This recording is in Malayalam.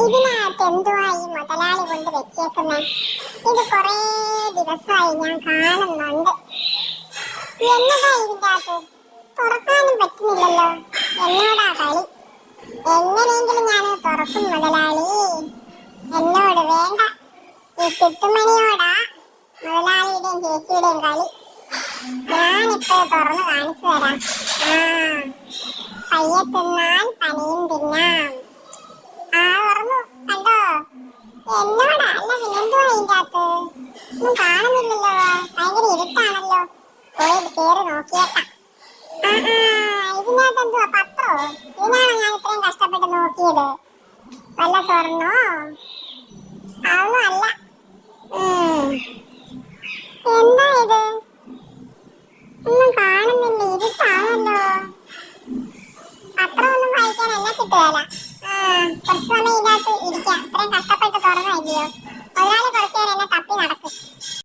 ഇതിനകത്ത് എന്തുവാ ഈ മുതലാളി കൊണ്ട് വെച്ചേക്കുന്നെ? ഇത് കൊറേ ദിവസമായി ഞാൻ കാണുന്നുണ്ട്. എന്നതാ ഇതിന്റെ അകത്ത്? തുറക്കാനും പറ്റുന്നില്ലല്ലോ. എന്നോടാ കളി? എങ്ങനെയെങ്കിലും ഞാൻ തുറക്കും മുതലാളി. എന്നോട് വേണ്ട, ഈ ചുറ്റുമണിയോടാ മുതലാളിയുടെയും ചേച്ചിയുടെയും കളി. ഞാനിപ്പോ തുറന്ന് കാണിച്ചു തരാം. പയ്യെ തിന്നാൽ പനിയും തിന്നാം. തുറന്നു, കണ്ടോ? എന്നോടാ? അല്ല പിന്നെന്തുവാ ഇതിന്റെ അകത്ത്? ഒന്നും കാണുന്നില്ലല്ലോ, ഭയങ്കര ഇരുട്ടാണല്ലോ. പോയി കേറി നോക്കിയേക്കാം. ഇതിനകത്ത് എന്തുവാ, പത്രോ? ഇതിനാണോ ഞാൻ ഇത്രയും കഷ്ടപ്പെട്ട് നോക്കിയത്? വല്ല സ്വർണ്ണോ? അതൊന്നും അല്ല. എന്താ ഇത്? ഒന്നും കാണുന്നില്ല, ഇരുട്ടാണല്ലോ. പത്രമൊന്നും വായിക്കാൻ എന്നെ കിട്ടുകയില്ല. കുറച്ച് സമയം ഇതിനകത്ത് ഇരിക്കാം. ഇത്രയും കഷ്ടപ്പെട്ട് തുറന്നല്ലോ.